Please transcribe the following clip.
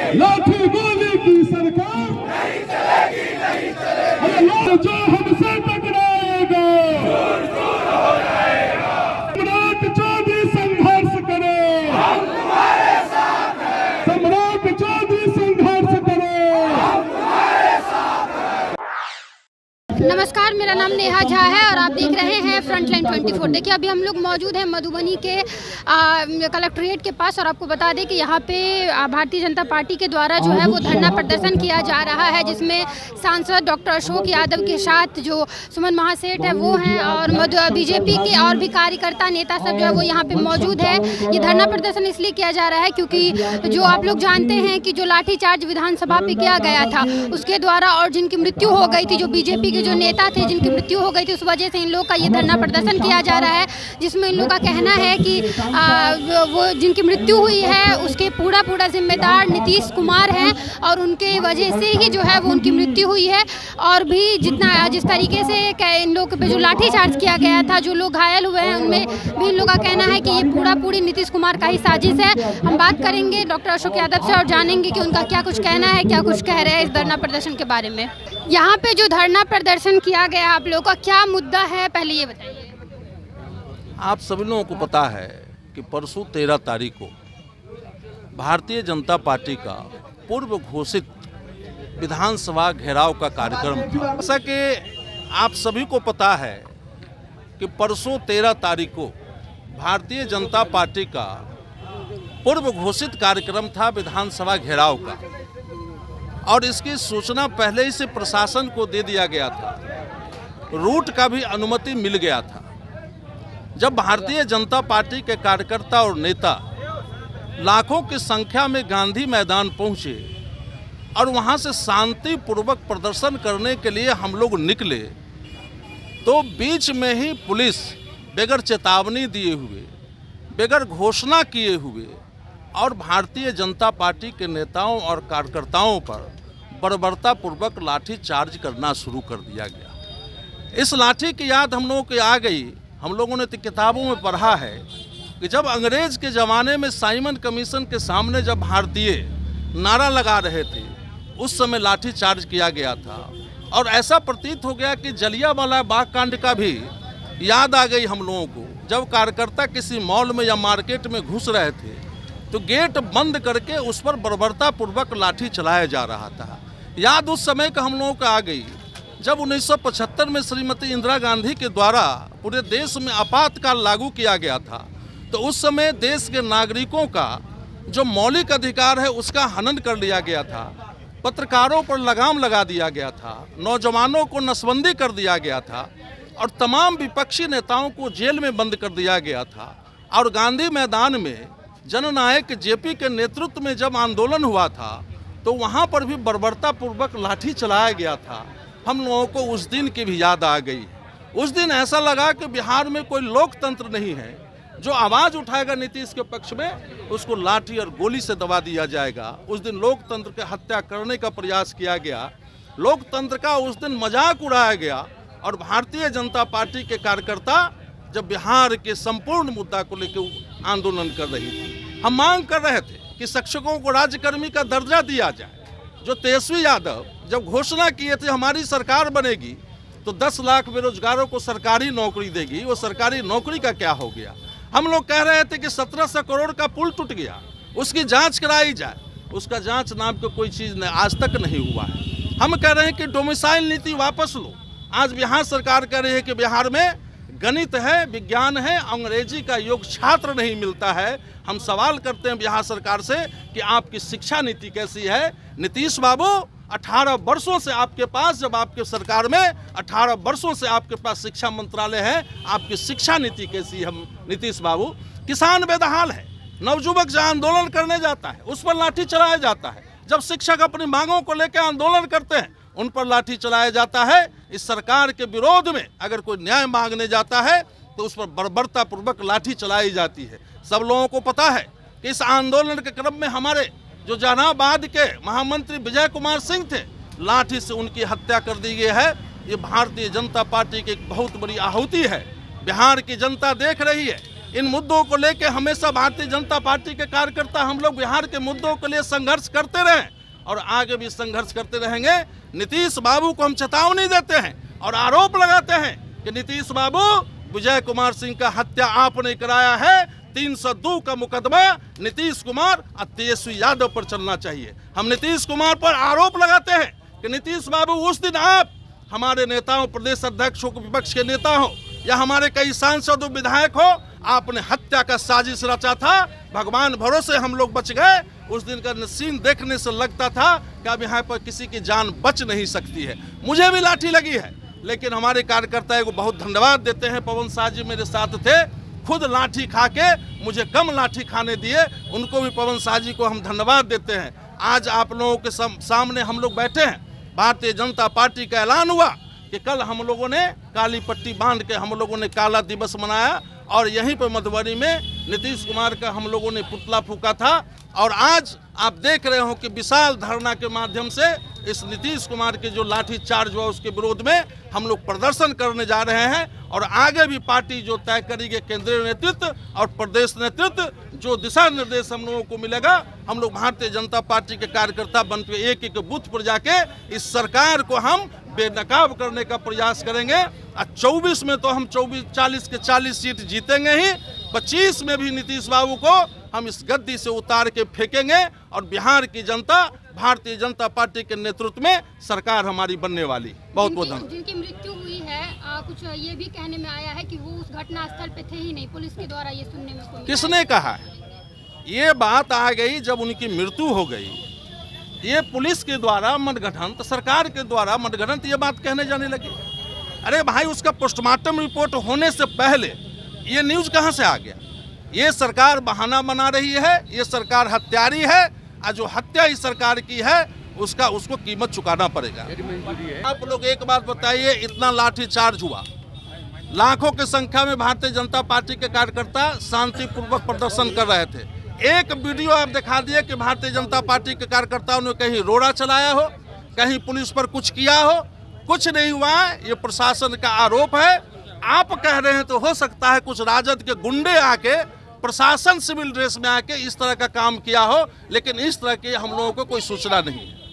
लाठी गोली की सरकार नहीं चलेगी, नहीं चलेगी। जो हमसे टकराएगा हो जाएगा। सम्राट चौधरी संघर्ष करो, हम तुम्हारे साथ हैं। सम्राट चौधरी संघर्ष करो, हम तुम्हारे साथ हैं। नमस्कार, मेरा नाम नेहा झा है और आप देख रहे हैं फ्रंटलाइन 24। देखिए, अभी हम लोग मौजूद हैं मधुबनी के कलेक्ट्रेट के पास और आपको बता दें कि यहाँ पे भारतीय जनता पार्टी के द्वारा जो है वो धरना प्रदर्शन किया जा रहा है, जिसमें सांसद डॉक्टर अशोक यादव के साथ जो सुमन महासेठ है वो हैं और बीजेपी के और भी कार्यकर्ता नेता सब जो है वो यहाँ पे मौजूद है। ये धरना प्रदर्शन इसलिए किया जा रहा है क्योंकि जो आप लोग जानते हैं कि जो लाठीचार्ज विधानसभा पे किया गया था उसके द्वारा और जिनकी मृत्यु हो गई थी, जो बीजेपी के जो नेता थे जिनकी मृत्यु हो गई थी, उस वजह से इन लोग का ये धरना प्रदर्शन किया जा रहा है, जिसमें इन लोग का कहना है कि वो जिनकी मृत्यु हुई है उसके पूरा जिम्मेदार नीतीश कुमार हैं और उनके वजह से ही जो है वो उनकी मृत्यु हुई है। और भी जिस तरीके से इन लोग पे जो लाठीचार्ज किया गया था, जो लोग घायल हुए हैं, उनमें भी इन लोग का कहना है कि ये पूरी नीतीश कुमार का ही साजिश है। हम बात करेंगे डॉक्टर अशोक यादव से और जानेंगे कि उनका क्या कुछ कहना है, क्या कुछ कह रहे हैं इस धरना प्रदर्शन के बारे में। यहाँ पे जो धरना प्रदर्शन किया गया, आप लोगों का क्या मुद्दा है, पहले ये बताइए। आप सभी लोगों को पता है कि परसों 13 तारीख को भारतीय जनता पार्टी का पूर्व घोषित विधानसभा घेराव का कार्यक्रम था। जैसा कि आप सभी को पता है कि परसों 13 तारीख को भारतीय जनता पार्टी का पूर्व घोषित कार्यक्रम था विधानसभा घेराव का, और इसकी सूचना पहले ही से प्रशासन को दे दिया गया था, रूट का भी अनुमति मिल गया था। जब भारतीय जनता पार्टी के कार्यकर्ता और नेता लाखों की संख्या में गांधी मैदान पहुंचे और वहां से शांतिपूर्वक प्रदर्शन करने के लिए हम लोग निकले, तो बीच में ही पुलिस बगैर चेतावनी दिए हुए, बगैर घोषणा किए हुए और भारतीय जनता पार्टी के नेताओं और कार्यकर्ताओं पर बर्बरतापूर्वक लाठी चार्ज करना शुरू कर दिया गया। इस लाठी की याद हम लोगों को आ गई। हम लोगों ने तो किताबों में पढ़ा है कि जब अंग्रेज के ज़माने में साइमन कमीशन के सामने जब भारतीय नारा लगा रहे थे, उस समय लाठी चार्ज किया गया था। और ऐसा प्रतीत हो गया कि जलियांवाला बाग कांड का भी याद आ गई हम लोगों को, जब कार्यकर्ता किसी मॉल में या मार्केट में घुस रहे थे तो गेट बंद करके उस पर बर्बरतापूर्वक लाठी चलाया जा रहा था। याद उस समय का हम लोगों को आ गई जब 1975 में श्रीमती इंदिरा गांधी के द्वारा पूरे देश में आपातकाल लागू किया गया था। तो उस समय देश के नागरिकों का जो मौलिक अधिकार है उसका हनन कर लिया गया था, पत्रकारों पर लगाम लगा दिया गया था, नौजवानों को नसबंदी कर दिया गया था और तमाम विपक्षी नेताओं को जेल में बंद कर दिया गया था। और गांधी मैदान में जननायक जेपी के नेतृत्व में जब आंदोलन हुआ था तो वहाँ पर भी बर्बरतापूर्वक लाठी चलाया गया था। हम लोगों को उस दिन की भी याद आ गई। उस दिन ऐसा लगा कि बिहार में कोई लोकतंत्र नहीं है, जो आवाज़ उठाएगा नीतीश के पक्ष में उसको लाठी और गोली से दबा दिया जाएगा। उस दिन लोकतंत्र की हत्या करने का प्रयास किया गया, लोकतंत्र का उस दिन मजाक उड़ाया गया। और भारतीय जनता पार्टी के कार्यकर्ता जब बिहार के संपूर्ण मुद्दा को लेकर आंदोलन कर रही थी, हम मांग कर रहे थे कि शिक्षकों को राज्यकर्मी का दर्जा दिया जाए। जो तेजस्वी यादव जब घोषणा किए थे हमारी सरकार बनेगी तो 10 लाख बेरोजगारों को सरकारी नौकरी देगी, वो सरकारी नौकरी का क्या हो गया? हम लोग कह रहे थे कि 1700 करोड़ का पुल टूट गया, उसकी जांच कराई जाए। उसका जांच नाम की कोई चीज़ आज तक नहीं हुआ है। हम कह रहे हैं कि डोमिसाइल नीति वापस लो। आज बिहार सरकार कह रही है कि बिहार में गणित है, विज्ञान है, अंग्रेजी का योग छात्र नहीं मिलता है। हम सवाल करते हैं बिहार सरकार से कि आपकी शिक्षा नीति कैसी है? नीतीश बाबू, 18 वर्षों से आपके पास, जब आपके सरकार में 18 वर्षों से आपके पास शिक्षा मंत्रालय है, आपकी शिक्षा नीति कैसी है नीतीश बाबू? किसान बेदहाल है, नवजुवक जहाँ आंदोलन करने जाता है उस पर लाठी चलाया जाता है। जब शिक्षक अपनी मांगों को लेकर आंदोलन करते हैं उन पर लाठी चलाया जाता है। इस सरकार के विरोध में अगर कोई न्याय मांगने जाता है तो उस पर बर्बरतापूर्वक लाठी चलाई जाती है। सब लोगों को पता है कि इस आंदोलन के क्रम में हमारे जो जहानाबाद के महामंत्री विजय कुमार सिंह थे, लाठी से उनकी हत्या कर दी गई है। ये भारतीय जनता पार्टी की एक बहुत बड़ी आहुति है। बिहार की जनता देख रही है इन मुद्दों को लेकर हमेशा भारतीय जनता पार्टी के कार्यकर्ता हम लोग बिहार के मुद्दों के लिए संघर्ष करते रहे और आगे भी संघर्ष करते रहेंगे। नीतीश बाबू को हम चेतावनी देते हैं और आरोप लगाते हैं कि नीतीश बाबू, विजय कुमार सिंह का हत्या आपने कराया है। 302 का मुकदमा नीतीश कुमार और तेजस्वी यादव पर चलना चाहिए। हम नीतीश कुमार पर आरोप लगाते हैं कि नीतीश बाबू, उस दिन आप हमारे नेताओं, प्रदेश अध्यक्ष हो, विपक्ष के नेता हो या हमारे कई सांसद विधायक हो, आपने हत्या का साजिश रचा था। भगवान भरोसे हम लोग बच गए। उस दिन का सीन देखने से लगता था कि अब यहाँ पर किसी की जान बच नहीं सकती है। मुझे भी लाठी लगी है, लेकिन हमारे कार्यकर्ता को बहुत धन्यवाद देते हैं। पवन शाह जी मेरे साथ थे, खुद लाठी खा के मुझे कम लाठी खाने दिए, उनको भी, पवन शाह जी को हम धन्यवाद देते हैं। आज आप लोगों के सामने हम लोग बैठे हैं। भारतीय जनता पार्टी का ऐलान हुआ कि कल हम लोगों ने काली पट्टी बांध के हम लोगों ने काला दिवस मनाया और यहीं पर मधुबनी में नीतीश कुमार का हम लोगों ने पुतला फूका था। और आज आप देख रहे हो कि विशाल धरना के माध्यम से इस नीतीश कुमार के जो लाठी चार्ज हुआ उसके विरोध में हम लोग प्रदर्शन करने जा रहे हैं। और आगे भी पार्टी जो तय करेगी, केंद्रीय नेतृत्व और प्रदेश नेतृत्व, जो दिशा निर्देश हम लोगों को मिलेगा, हम लोग भारतीय जनता पार्टी के कार्यकर्ता बनकर एक एक बूथ पर जाके इस सरकार को हम बेनकाब करने का प्रयास करेंगे। 24 में तो हम 40 के 40 सीट जीतेंगे ही, 25 में भी नीतीश बाबू को हम इस गद्दी से उतार के फेंकेंगे और बिहार की जनता भारतीय जनता पार्टी के नेतृत्व में सरकार हमारी बनने वाली। बहुत बहुत धन्यवाद। जिनकी मृत्यु हुई है, कुछ ये भी कहने में आया है कि वो उस घटना स्थल पे थे ही नहीं, पुलिस के द्वारा ये सुनने में को किसने कहा? ये बात आ गई जब उनकी मृत्यु हो गई। ये पुलिस के द्वारा मनगढ़ंत, सरकार के द्वारा मनगढ़ंत ये बात कहने जाने लगी। अरे भाई, उसका पोस्टमार्टम रिपोर्ट होने से पहले ये न्यूज़ कहाँ से आ गया? ये सरकार बहाना बना रही है, ये सरकार हत्यारी है और जो हत्या इस सरकार की है उसको कीमत चुकाना पड़ेगा। आप लोग एक बात बताइए, इतना लाठी चार्ज हुआ, लाखों की संख्या में भारतीय जनता पार्टी के कार्यकर्ता शांतिपूर्वक प्रदर्शन कर रहे थे। एक वीडियो आप दिखा दिए कि भारतीय जनता पार्टी के कार्यकर्ताओं ने कहीं रोड़ा चलाया हो, कहीं पुलिस पर कुछ किया हो, कुछ नहीं हुआ। ये प्रशासन का आरोप है। आप कह रहे हैं तो हो सकता है कुछ राजद के गुंडे आके प्रशासन सिविल ड्रेस में आके इस तरह का काम किया हो, लेकिन इस तरह की हम लोगों को कोई सूचना नहीं है।